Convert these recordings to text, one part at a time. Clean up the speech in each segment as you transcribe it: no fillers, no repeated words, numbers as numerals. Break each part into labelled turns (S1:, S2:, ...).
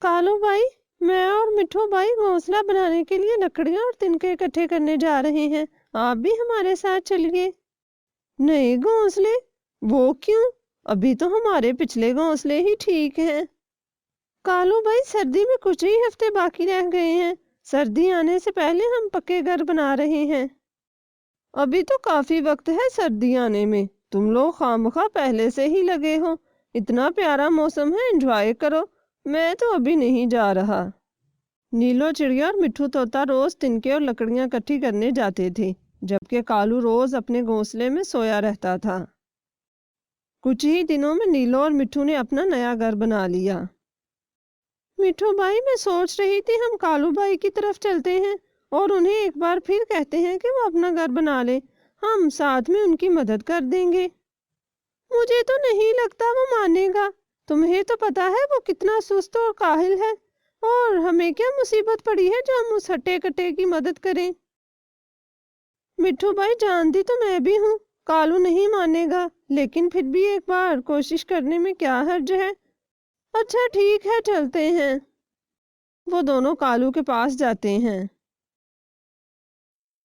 S1: कालू भाई, मैं और मिठू भाई घोंसला बनाने के लिए लकड़ियां और तिनके इकट्ठे करने जा रहे हैं। आप भी हमारे साथ चलिए। नए घोंसले? वो क्यों? अभी तो हमारे पिछले घोंसले ही ठीक हैं। कालू भाई, सर्दी में कुछ ही हफ्ते बाकी रह गए हैं। सर्दी आने से पहले हम पक्के घर बना रहे हैं। अभी तो काफी वक्त है सर्दी आने में। तुम लोग खामखा पहले से ही लगे हो। इतना प्यारा मौसम है, एंजॉय करो। मैं तो अभी नहीं जा रहा। नीलो चिड़िया और मिठू तोता रोज तिनके और लकड़ियां इकट्ठी करने जाते थे, जबकि कालू रोज अपने घोंसले में सोया रहता था। कुछ ही दिनों में नीलो और मिठू ने अपना नया घर बना लिया। मिठू भाई, मैं सोच रही थी हम कालू भाई की तरफ चलते हैं और उन्हें एक बार फिर कहते हैं कि वो अपना घर बना ले। हम साथ में उनकी मदद कर देंगे। मुझे तो नहीं लगता वो मानेगा। तुम्हें तो पता है वो कितना सुस्त और काहिल है, और हमें क्या मुसीबत पड़ी है जो हम उस हट्टे कट्टे की मदद करें। मिठू भाई, जानती तो मैं भी हूँ कालू नहीं मानेगा, लेकिन फिर भी एक बार कोशिश करने में क्या हर्ज है। अच्छा ठीक है, चलते हैं। वो दोनों कालू के पास जाते हैं।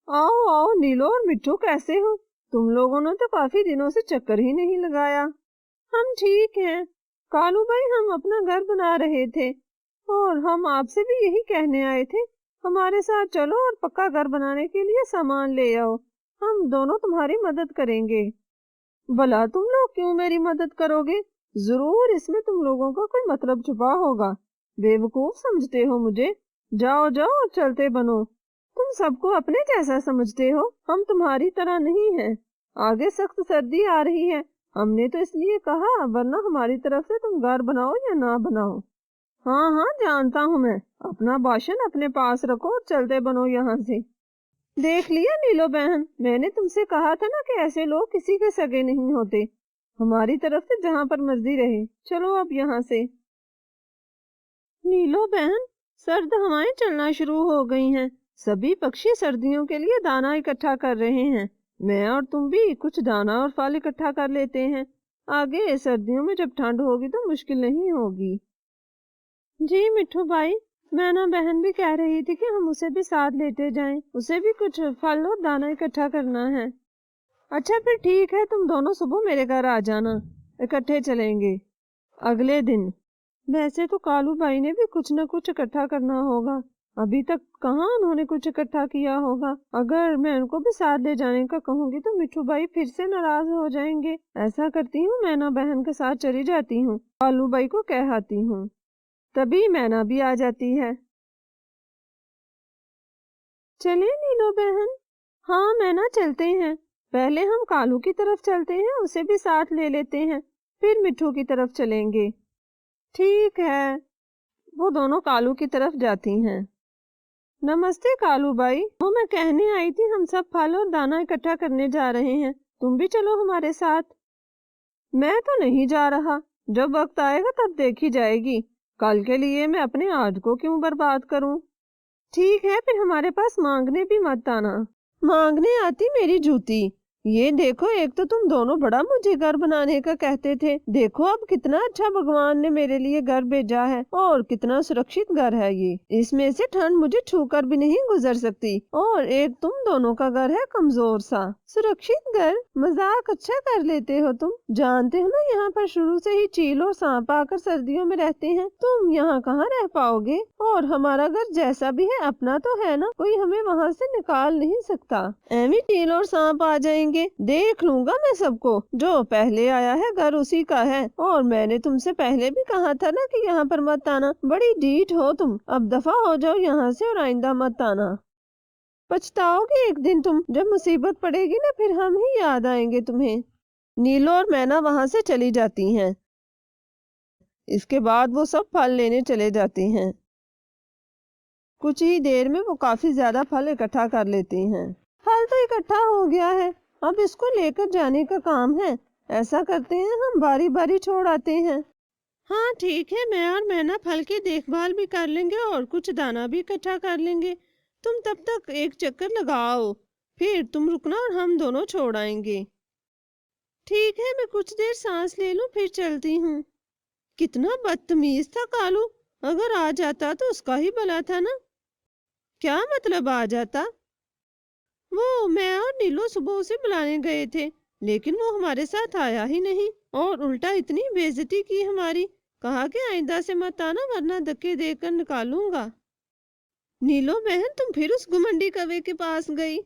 S1: आओ आओ नीलो और मिठू, कैसे हो? तुम लोगों ने तो काफी दिनों से चक्कर ही नहीं लगाया। हम ठीक हैं कालू भाई, हम अपना घर बना रहे थे और हम आपसे भी यही कहने आए थे। हमारे साथ चलो और पक्का घर बनाने के लिए सामान ले आओ। हम दोनों तुम्हारी मदद करेंगे। भला तुम लोग क्यों मेरी मदद करोगे? जरूर इसमें तुम लोगों का कोई मतलब छुपा होगा। बेवकूफ समझते हो मुझे? जाओ जाओ और चलते बनो। तुम सबको अपने जैसा समझते हो, हम तुम्हारी तरह नहीं हैं। आगे सख्त सर्दी आ रही है, हमने तो इसलिए कहा, वरना हमारी तरफ से तुम घर बनाओ या ना बनाओ। हाँ हाँ, जानता हूँ मैं। अपना भाषण अपने पास रखो और चलते बनो यहाँ से। देख लिया नीलो बहन, मैंने तुमसे कहा था ना कि ऐसे लोग किसी के सगे नहीं होते। हमारी तरफ से जहाँ पर मर्जी रहे। चलो अब यहाँ से। नीलो बहन, सर्द हवाएं चलना शुरू हो गई हैं। सभी पक्षी सर्दियों के लिए दाना इकट्ठा कर रहे हैं। मैं और तुम भी कुछ दाना और फल इकट्ठा कर लेते हैं। आगे सर्दियों में जब ठंड होगी तो मुश्किल नहीं होगी। जी मिठू भाई, मैना बहन भी कह रही थी कि हम उसे भी साथ लेते जाएं। उसे भी कुछ फल और दाना इकट्ठा करना है। अच्छा फिर ठीक है, तुम दोनों सुबह मेरे घर आ जाना, इकट्ठे चलेंगे। अगले दिन। वैसे तो कालू भाई ने भी कुछ न कुछ इकट्ठा करना होगा। अभी तक कहाँ उन्होंने कुछ इकट्ठा किया होगा। अगर मैं उनको भी साथ ले जाने का कहूँगी तो मिठू भाई फिर से नाराज हो जाएंगे। ऐसा करती हूँ, मैना बहन के साथ चली जाती हूँ, कालू भाई को कहती हूँ। तभी मैना भी आ जाती है। चले नीलो बहन। हाँ मैना, चलते हैं। पहले हम कालू की तरफ चलते हैं, उसे भी साथ ले लेते हैं, फिर मिठू की तरफ चलेंगे। ठीक है। वो दोनों कालू की तरफ जाती हैं। नमस्ते कालू भाई, वो मैं कहने आई थी, हम सब फल और दाना इकट्ठा करने जा रहे हैं, तुम भी चलो हमारे साथ। मैं तो नहीं जा रहा, जब वक्त आएगा तब देखी जाएगी। कल के लिए मैं अपने आज को क्यों बर्बाद करूं? ठीक है, फिर हमारे पास मांगने भी मत आना। मांगने आती मेरी जूती। ये देखो, एक तो तुम दोनों बड़ा मुझे घर बनाने का कहते थे, देखो अब कितना अच्छा भगवान ने मेरे लिए घर भेजा है, और कितना सुरक्षित घर है ये। इसमें से ठंड मुझे छूकर भी नहीं गुजर सकती, और एक तुम दोनों का घर है कमजोर सा। सुरक्षित घर? मजाक अच्छा कर लेते हो तुम। जानते हो ना, यहाँ पर शुरू से ही चील और सांप आकर सर्दियों में रहते हैं। तुम यहाँ कहाँ रह पाओगे? और हमारा घर जैसा भी है अपना तो है ना, कोई हमें वहाँ से निकाल नहीं सकता। एवं चील और सांप आ जाएंगे, देख लूंगा मैं सबको। जो पहले आया है घर उसी का है, और मैंने तुमसे पहले भी कहा था ना कि यहाँ पर मत आना। बड़ी ढीठ हो तुम, अब दफा हो जाओ यहाँ से और आइंदा मत आना। पछताओगे एक दिन तुम, जब मुसीबत पड़ेगी ना, फिर हम ही याद आएंगे तुम्हें। नीलो और मैना वहां से चली जाती हैं। इसके बाद वो सब फल लेने चले जाते हैं। कुछ ही देर में वो काफी ज्यादा फल इकट्ठा कर लेते हैं। फल तो इकट्ठा हो गया है, अब इसको लेकर जाने का काम है। ऐसा करते हैं, हम बारी बारी छोड़ आते हैं। हाँ ठीक है, मैं और मैना फल की देखभाल भी कर लेंगे और कुछ दाना भी इकट्ठा कर लेंगे। तुम तब तक एक चक्कर लगाओ, फिर तुम रुकना और हम दोनों छोड़ आएंगे। ठीक है, मैं कुछ देर सांस ले लूं, फिर चलती हूँ। कितना बदतमीज था कालू, अगर आ जाता तो उसका ही भला था ना। क्या मतलब आ जाता? वो मैं और नीलू सुबह उसे बुलाने गए थे, लेकिन वो हमारे साथ आया ही नहीं और उल्टा इतनी बेइज्जती की हमारी। कहा कि आइंदा से मत आना वरना धक्के देकर निकालूंगा। नीलो बहन, तुम फिर उस घुमंडी कौवे के पास गई?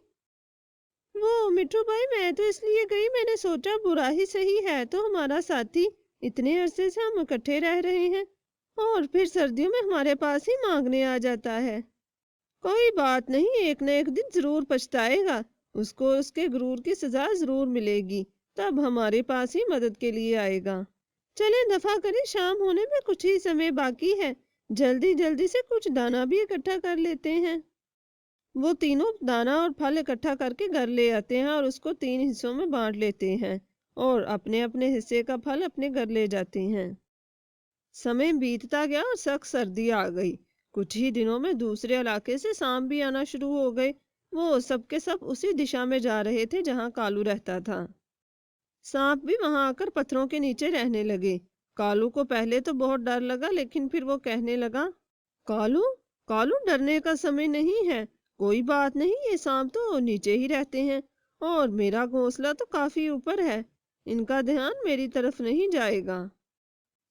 S1: वो मिठू भाई, मैं तो इसलिए गई, मैंने सोचा बुरा ही सही है तो हमारा साथी, इतने अरसे से हम इकट्ठे रह रहे हैं और फिर सर्दियों में हमारे पास ही मांगने आ जाता है। कोई बात नहीं, एक न एक दिन जरूर पछताएगा। उसको उसके गुरूर की सजा जरूर मिलेगी, तब हमारे पास ही मदद के लिए आएगा। चलें दफा करें, शाम होने में कुछ ही समय बाकी है, जल्दी जल्दी से कुछ दाना भी इकट्ठा कर लेते हैं। वो तीनों दाना और फल इकट्ठा करके घर ले आते हैं और उसको 3 हिस्सों में बांट लेते हैं और अपने अपने हिस्से का फल अपने घर ले जाते हैं। समय बीतता गया और सख्त सर्दी आ गई। कुछ ही दिनों में दूसरे इलाके से सांप भी आना शुरू हो गए। वो सबके सब उसी दिशा में जा रहे थे जहां कालू रहता था। सांप भी वहां आकर पत्थरों के नीचे रहने लगे। कालू को पहले तो बहुत डर लगा, लेकिन फिर वो कहने लगा, कालू कालू, डरने का समय नहीं है। कोई बात नहीं, ये सांप तो नीचे ही रहते हैं और मेरा घोंसला तो काफी ऊपर है, इनका ध्यान मेरी तरफ नहीं जाएगा।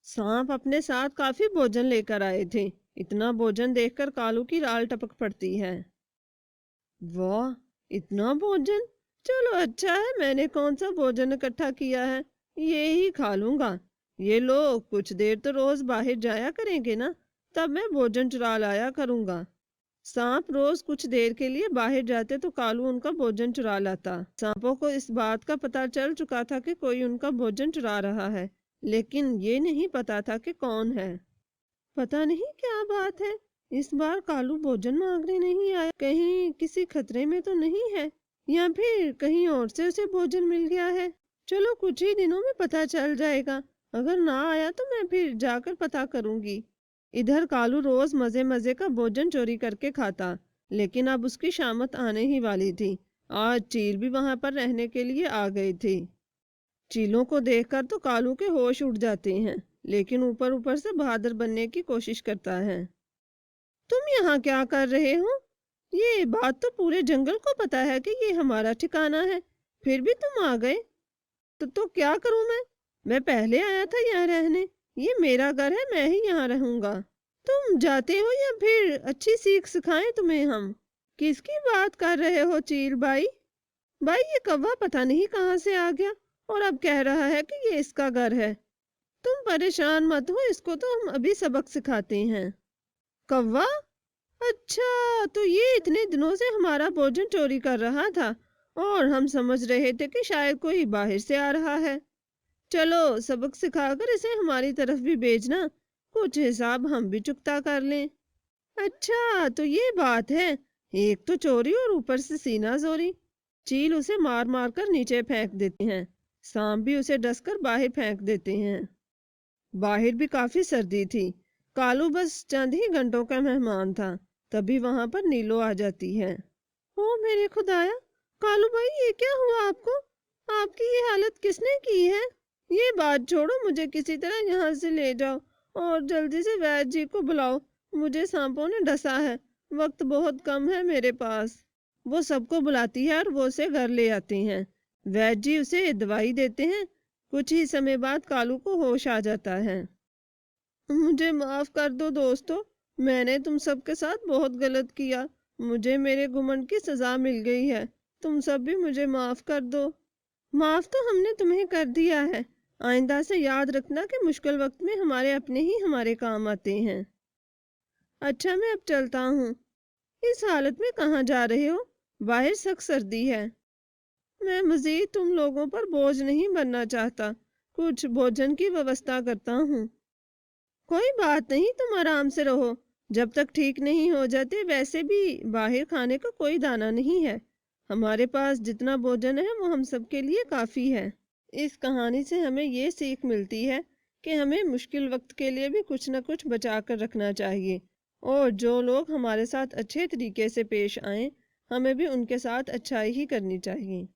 S1: सांप अपने साथ काफी भोजन लेकर आए थे। इतना भोजन देखकर कालू की राल टपक पड़ती है। वाह, इतना भोजन! चलो अच्छा है, मैंने कौन सा भोजन इकट्ठा किया है, ये ही खा लूंगा। ये लोग कुछ देर तो रोज बाहर जाया करेंगे ना, तब मैं भोजन चुरा लाया करूंगा। सांप रोज कुछ देर के लिए बाहर जाते तो कालू उनका भोजन चुरा लाता। सांपों को इस बात का पता चल चुका था कि कोई उनका भोजन चुरा रहा है, लेकिन ये नहीं पता था कि कौन है। पता नहीं क्या बात है, इस बार कालू भोजन मांगने नहीं आया। कहीं किसी खतरे में तो नहीं है, या फिर कहीं और से उसे भोजन मिल गया है। चलो कुछ ही दिनों में पता चल जाएगा। अगर ना आया तो मैं फिर जाकर पता करूंगी। इधर कालू रोज मजे मजे का भोजन चोरी करके खाता, लेकिन अब उसकी शामत आने ही वाली थी। आज चील भी वहां पर रहने के लिए आ गए थे। चीलों को देखकर तो कालू के होश उड़ जाते हैं, लेकिन ऊपर ऊपर से बहादुर बनने की कोशिश करता है। तुम यहाँ क्या कर रहे हो? ये बात तो पूरे जंगल को पता है कि ये हमारा ठिकाना है, फिर भी तुम आ गए। तो क्या करूं मैं पहले आया था यहाँ रहने। ये मेरा घर है, मैं ही यहाँ रहूंगा। तुम जाते हो या फिर अच्छी सीख सिखाएं तुम्हें हम? किसकी बात कर रहे हो चील भाई? भाई, ये कौवा पता नहीं कहाँ से आ गया और अब कह रहा है कि ये इसका घर है। तुम परेशान मत हो, इसको तो हम अभी सबक सिखाते हैं। कौवा? अच्छा, तो ये इतने दिनों से हमारा भोजन चोरी कर रहा था और हम समझ रहे थे कि शायद कोई बाहर से आ रहा है। चलो सबक सिखाकर इसे हमारी तरफ भी भेजना, कुछ हिसाब हम भी चुकता कर लें। अच्छा, तो ये बात है, एक तो चोरी और ऊपर से सीना जोरी। चील उसे मार मार कर नीचे फेंक देते हैं। सांप भी उसे डसकर बाहर फेंक देते हैं। बाहर भी काफी सर्दी थी। कालू बस चंद ही घंटों का मेहमान था, तभी वहां पर नीलो आ जाती है। ओ मेरे खुदाया, कालू भाई, ये क्या हुआ आपको? आपकी ये हालत किसने की है? ये बात छोड़ो, मुझे किसी तरह यहाँ से ले जाओ और जल्दी से वैद्य जी को बुलाओ। मुझे सांपों ने डसा है, वक्त बहुत कम है मेरे पास। वो सबको बुलाती है और वो उसे घर ले आते हैं। वैद्य जी उसे दवाई देते हैं। कुछ ही समय बाद कालू को होश आ जाता है। मुझे माफ कर दो दोस्तों, मैंने तुम सबके साथ बहुत गलत किया। मुझे मेरे घुमंड की सजा मिल गई है, तुम सब भी मुझे माफ कर दो। माफ तो हमने तुम्हें कर दिया है, आइंदा से याद रखना कि मुश्किल वक्त में हमारे अपने ही हमारे काम आते हैं। अच्छा, मैं अब चलता हूँ। इस हालत में कहाँ जा रहे हो? बाहर सख्त सर्दी है। मैं मजीद तुम लोगों पर बोझ नहीं बनना चाहता, कुछ भोजन की व्यवस्था करता हूँ। कोई बात नहीं, तुम आराम से रहो, जब तक ठीक नहीं हो जाते। वैसे भी बाहर खाने का कोई दाना नहीं है, हमारे पास जितना भोजन है वो हम सबके लिए काफी है। इस कहानी से हमें ये सीख मिलती है कि हमें मुश्किल वक्त के लिए भी कुछ न कुछ बचा कर रखना चाहिए, और जो लोग हमारे साथ अच्छे तरीके से पेश आएं, हमें भी उनके साथ अच्छाई ही करनी चाहिए।